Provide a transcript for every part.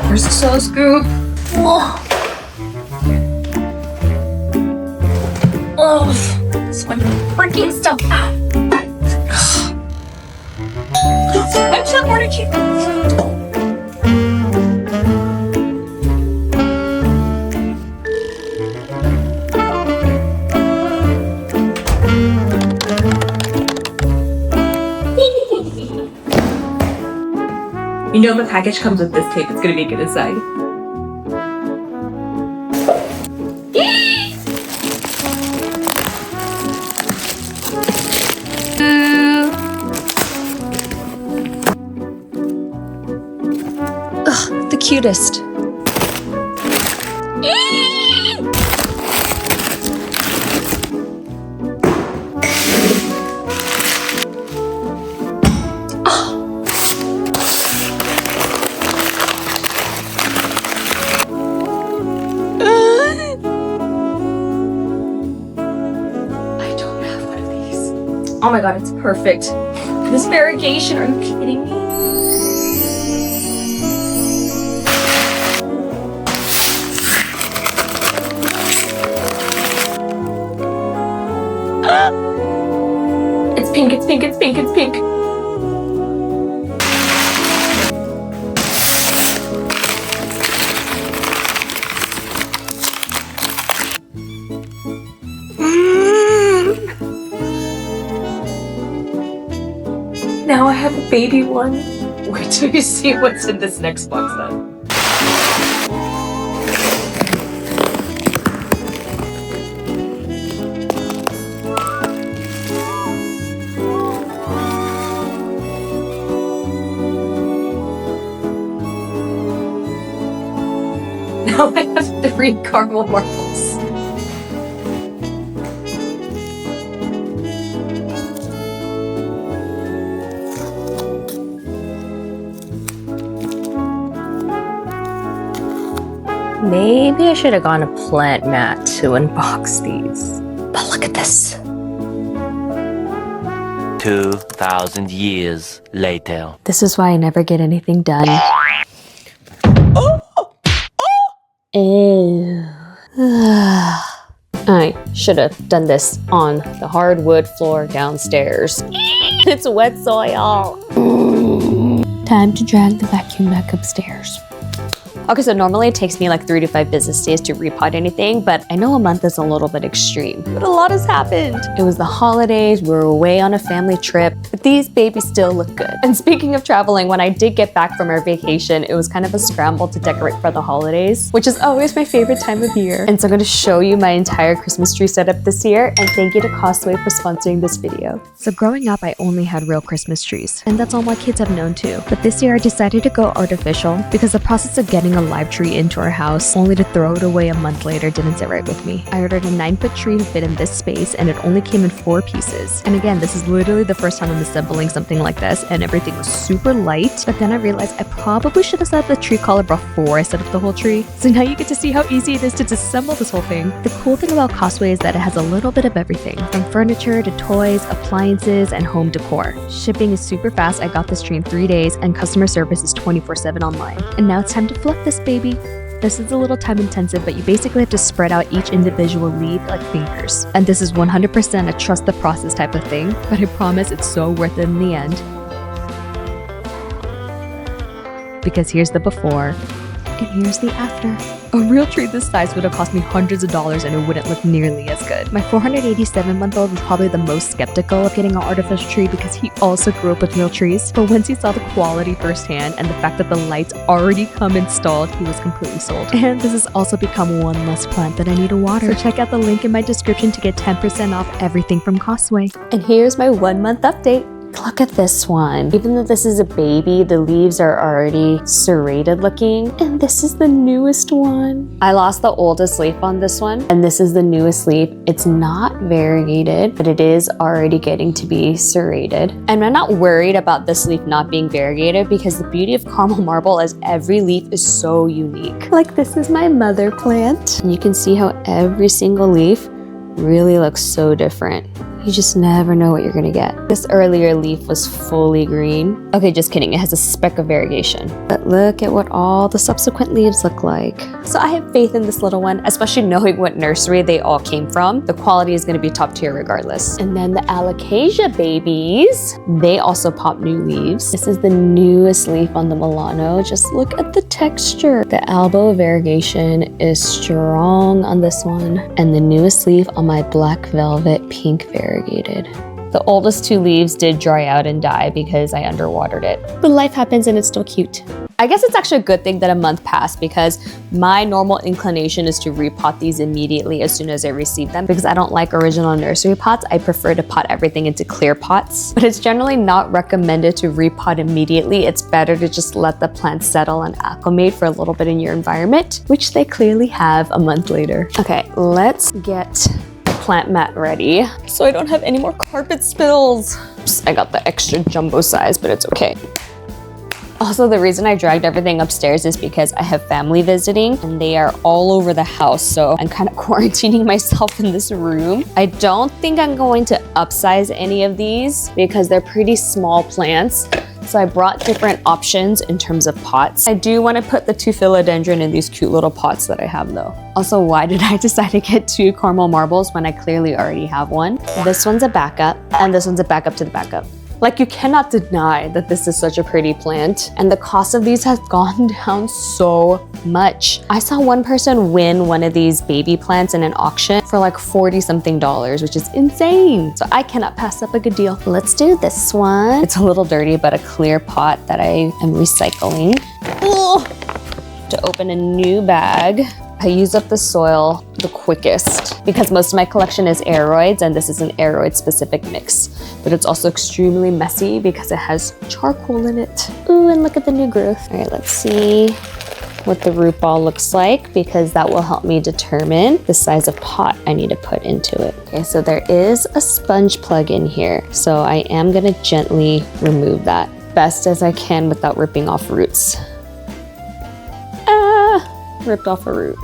Here's the soul scoop. Oh, this one freaking stuff. I'm so more to keep. You know, if the package comes with this tape, it's gonna be good inside. Ugh, the cutest. Oh my god, it's perfect. This variegation, are you kidding me? It's pink, it's pink, it's pink, it's pink. Now I have a baby one. Wait till you see what's in this next box then. Now I have 3 caramel marbles. Maybe I should have gone to Plant Mat to unbox these. But look at this. 2,000 years later. This is why I never get anything done. Ew. I should have done this on the hardwood floor downstairs. It's wet soil. Time to drag the vacuum back upstairs. Okay, so normally it takes me like 3 to 5 business days to repot anything, but I know a month is a little bit extreme. But a lot has happened. It was the holidays, we were away on a family trip, but these babies still look good. And speaking of traveling, when I did get back from our vacation, it was kind of a scramble to decorate for the holidays, which is always my favorite time of year. And so I'm going to show you my entire Christmas tree setup this year, and thank you to Costway for sponsoring this video. So growing up, I only had real Christmas trees, and that's all my kids have known too. But this year I decided to go artificial because the process of getting a live tree into our house only to throw it away a month later didn't sit right with me. I ordered a 9-foot tree to fit in this space, and it only came in 4 pieces. And again, this is literally the first time I'm assembling something like this, and everything was super light. But then I realized I probably should have set up the tree collar before I set up the whole tree. So now you get to see how easy it is to disassemble this whole thing. The cool thing about Costway is that it has a little bit of everything, from furniture to toys, appliances, and home decor. Shipping is super fast. I got this tree in 3 days, and customer service is 24/7 online. And now it's time to fluff this baby. This is a little time intensive, but you basically have to spread out each individual leaf like fingers. And this is 100% a trust the process type of thing, but I promise it's so worth it in the end. Because here's the before, and here's the after. A real tree this size would have cost me hundreds of dollars and it wouldn't look nearly as good. My 487-month-old was probably the most skeptical of getting an artificial tree because he also grew up with real trees. But once he saw the quality firsthand and the fact that the lights already come installed, he was completely sold. And this has also become one less plant that I need to water. So check out the link in my description to get 10% off everything from Costway. And here's my 1-month update. Look at this one. Even though this is a baby, the leaves are already serrated looking. And this is the newest one. I lost the oldest leaf on this one, and this is the newest leaf. It's not variegated, but it is already getting to be serrated. And I'm not worried about this leaf not being variegated because the beauty of caramel marble is every leaf is so unique. Like this is my mother plant. And you can see how every single leaf really looks so different. You just never know what you're gonna get. This earlier leaf was fully green. Okay, just kidding, it has a speck of variegation. But look at what all the subsequent leaves look like. So I have faith in this little one, especially knowing what nursery they all came from. The quality is gonna be top tier regardless. And then the Alocasia babies, they also pop new leaves. This is the newest leaf on the Milano. Just look at the texture. The Albo variegation is strong on this one. And the newest leaf on my black velvet pink variegated. The oldest two leaves did dry out and die because I underwatered it. But life happens and it's still cute. I guess it's actually a good thing that a month passed because my normal inclination is to repot these immediately as soon as I receive them because I don't like original nursery pots. I prefer to pot everything into clear pots. But it's generally not recommended to repot immediately. It's better to just let the plants settle and acclimate for a little bit in your environment, which they clearly have a month later. Okay, let's get plant mat ready so I don't have any more carpet spills. Oops, I got the extra jumbo size, but it's okay. Also, the reason I dragged everything upstairs is because I have family visiting and they are all over the house, so I'm kind of quarantining myself in this room. I don't think I'm going to upsize any of these because they're pretty small plants. So I brought different options in terms of pots. I do want to put the 2 philodendron in these cute little pots that I have though. Also, why did I decide to get 2 caramel marbles when I clearly already have one? This one's a backup and this one's a backup to the backup. Like, you cannot deny that this is such a pretty plant, and the cost of these has gone down so much. I saw one person win one of these baby plants in an auction for like $40-something, which is insane. So I cannot pass up a good deal. Let's do this one. It's a little dirty, but a clear pot that I am recycling. Ugh. To open a new bag. I use up the soil the quickest because most of my collection is aeroids and this is an aeroid specific mix. But it's also extremely messy because it has charcoal in it. Ooh, and look at the new growth. All right, let's see what the root ball looks like because that will help me determine the size of pot I need to put into it. Okay, so there is a sponge plug in here. So I am gonna gently remove that best as I can without ripping off roots. Ripped off a root.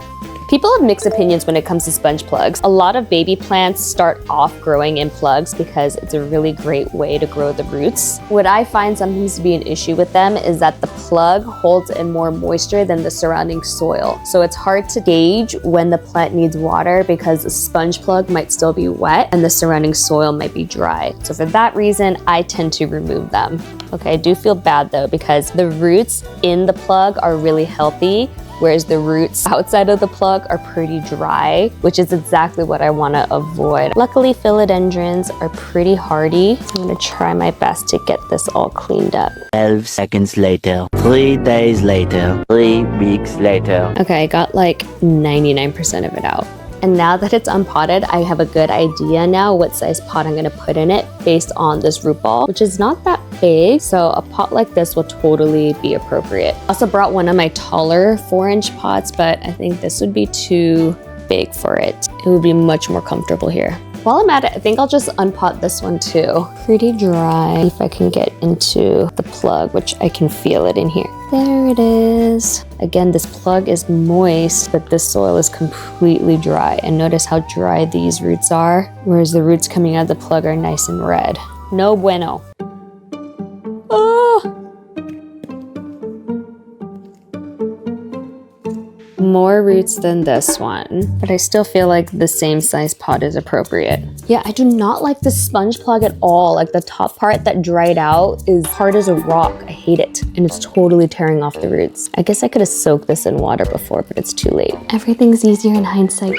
People have mixed opinions when it comes to sponge plugs. A lot of baby plants start off growing in plugs because it's a really great way to grow the roots. What I find sometimes to be an issue with them is that the plug holds in more moisture than the surrounding soil. So it's hard to gauge when the plant needs water because the sponge plug might still be wet and the surrounding soil might be dry. So for that reason, I tend to remove them. Okay, I do feel bad though because the roots in the plug are really healthy, whereas the roots outside of the plug are pretty dry, which is exactly what I want to avoid. Luckily, philodendrons are pretty hardy. So I'm going to try my best to get this all cleaned up. 12 seconds later, 3 days later, 3 weeks later. Okay, I got like 99% of it out. And now that it's unpotted, I have a good idea now what size pot I'm gonna put in it based on this root ball, which is not that big. So a pot like this will totally be appropriate. I also brought one of my taller 4-inch pots, but I think this would be too big for it. It would be much more comfortable here. While I'm at it, I think I'll just unpot this one too. Pretty dry. If I can get into the plug, which I can feel it in here. There it is. Again, this plug is moist, but this soil is completely dry. And notice how dry these roots are, whereas the roots coming out of the plug are nice and red. No bueno. Oh! More roots than this one, but I still feel like the same size pot is appropriate. Yeah, I do not like the sponge plug at all. Like the top part that dried out is hard as a rock. I hate it. And it's totally tearing off the roots. I guess I could have soaked this in water before, but it's too late. Everything's easier in hindsight.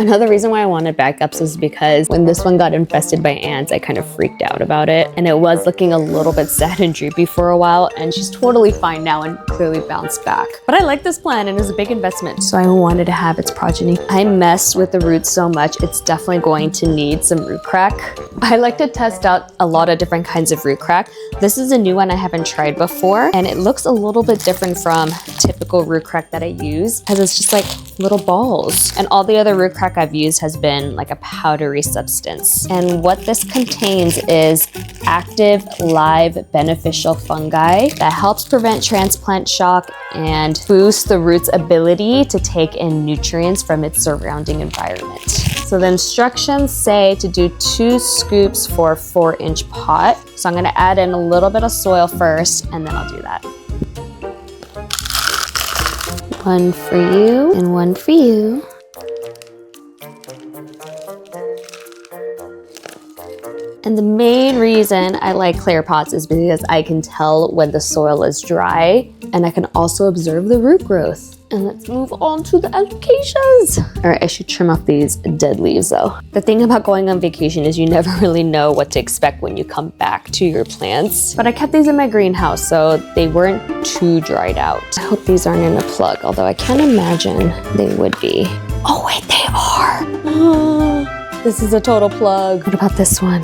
Another reason why I wanted backups is because when this one got infested by ants, I kind of freaked out about it. And it was looking a little bit sad and droopy for a while, and she's totally fine now and clearly bounced back. But I like this plant and it's a big investment, so I wanted to have its progeny. I messed with the roots so much, it's definitely going to need some root crack. I like to test out a lot of different kinds of root crack. This is a new one I haven't tried before, and it looks a little bit different from typical root crack that I use because it's just like little balls. And all the other root crack I've used has been like a powdery substance. And what this contains is active, live, beneficial fungi that helps prevent transplant shock and boost the root's ability to take in nutrients from its surrounding environment. So the instructions say to do 2 scoops for a 4-inch pot. So I'm gonna add in a little bit of soil first, and then I'll do that. 1 for you and 1 for you. And the main reason I like clear pots is because I can tell when the soil is dry, and I can also observe the root growth. And let's move on to the alocasias. All right, I should trim off these dead leaves though. The thing about going on vacation is you never really know what to expect when you come back to your plants. But I kept these in my greenhouse, so they weren't too dried out. I hope these aren't in a plug, although I can't imagine they would be. Oh wait, they are. This is a total plug. What about this one?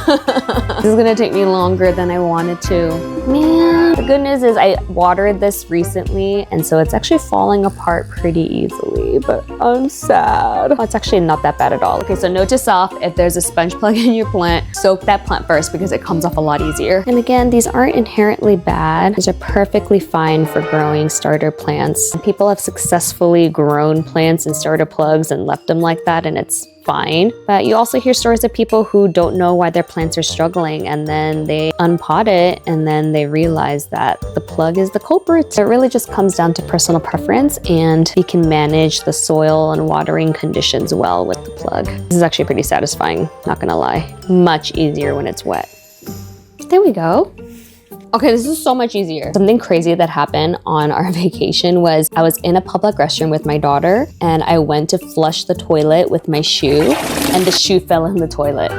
This is gonna take me longer than I wanted to. Man, the good news is I watered this recently, and so it's actually falling apart pretty easily, but I'm sad. Oh, it's actually not that bad at all. Okay, so note to self, if there's a sponge plug in your plant, soak that plant first because it comes off a lot easier. And again, these aren't inherently bad. These are perfectly fine for growing starter plants. People have successfully grown plants in starter plugs and left them like that, and it's fine. But you also hear stories of people who don't know why their plants are struggling, and then they unpot it and then they realize that the plug is the culprit. So it really just comes down to personal preference, and you can manage the soil and watering conditions well with the plug. This is actually pretty satisfying, not gonna lie. Much easier when it's wet. There we go. Okay, this is so much easier. Something crazy that happened on our vacation was I was in a public restroom with my daughter, and I went to flush the toilet with my shoe, and the shoe fell in the toilet.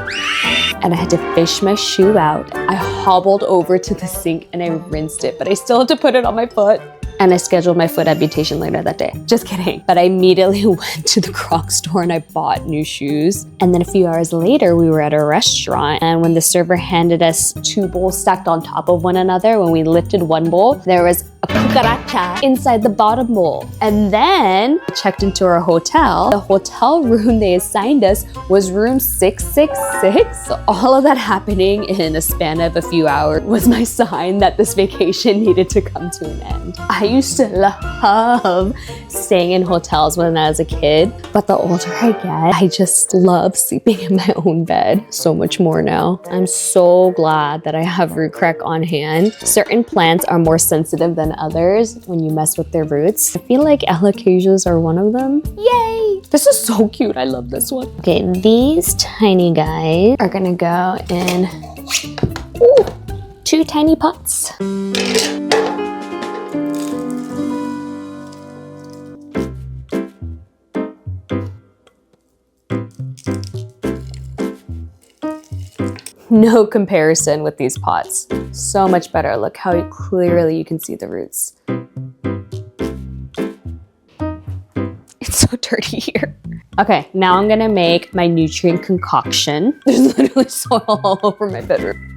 And I had to fish my shoe out. I hobbled over to the sink and I rinsed it, but I still had to put it on my foot. And I scheduled my foot amputation later that day. Just kidding. But I immediately went to the Crocs store and I bought new shoes. And then a few hours later, we were at a restaurant, and when the server handed us 2 bowls stacked on top of one another, when we lifted one bowl, there was a cucaracha inside the bottom bowl. And then I checked into our hotel. The hotel room they assigned us was room 666. So all of that happening in a span of a few hours was my sign that this vacation needed to come to an end. I used to love staying in hotels when I was a kid, but the older I get, I just love sleeping in my own bed so much more now. I'm so glad that I have root crack on hand. Certain plants are more sensitive than others when you mess with their roots. I feel like alocasias are one of them. Yay! This is so cute. I love this one. Okay, these tiny guys are gonna go in 2 tiny pots. No comparison with these pots. So much better. Look how clearly you can see the roots. It's so dirty here. Okay, now I'm gonna make my nutrient concoction. There's literally soil all over my bedroom.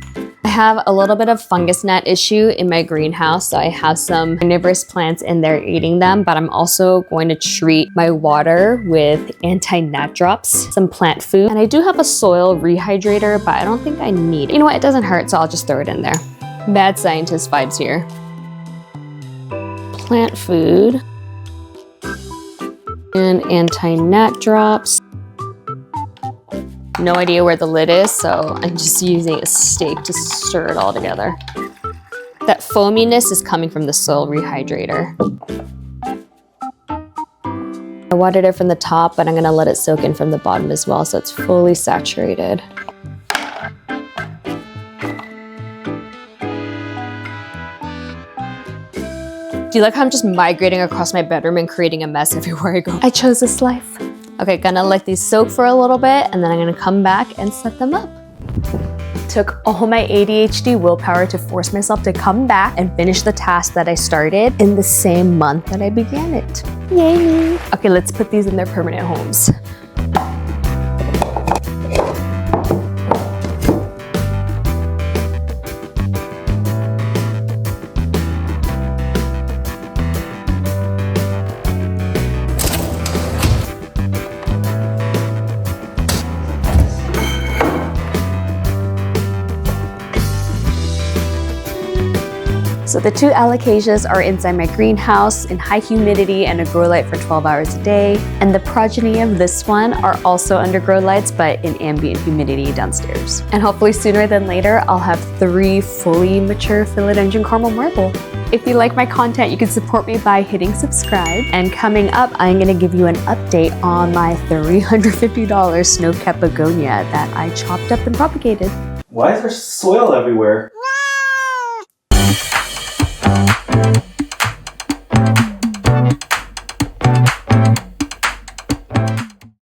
I have a little bit of fungus gnat issue in my greenhouse, so I have some carnivorous plants in there eating them, but I'm also going to treat my water with anti-gnat drops, some plant food, and I do have a soil rehydrator, but I don't think I need it. You know what, it doesn't hurt, so I'll just throw it in there. Bad scientist vibes here. Plant food and anti-gnat drops. No idea where the lid is, so I'm just using a stake to stir it all together. That foaminess is coming from the soil rehydrator. I watered it from the top, but I'm gonna let it soak in from the bottom as well, so it's fully saturated. Do you like how I'm just migrating across my bedroom and creating a mess everywhere I go? I chose this life. Okay, gonna let these soak for a little bit, and then I'm gonna come back and set them up. Took all my ADHD willpower to force myself to come back and finish the task that I started in the same month that I began it. Yay me. Okay, let's put these in their permanent homes. So the 2 Alocasias are inside my greenhouse in high humidity and a grow light for 12 hours a day. And the progeny of this one are also under grow lights, but in ambient humidity downstairs. And hopefully sooner than later, I'll have 3 fully mature Philodendron Caramel Marble. If you like my content, you can support me by hitting subscribe. And coming up, I'm gonna give you an update on my $350 snow-capped begonia that I chopped up and propagated. Why is there soil everywhere?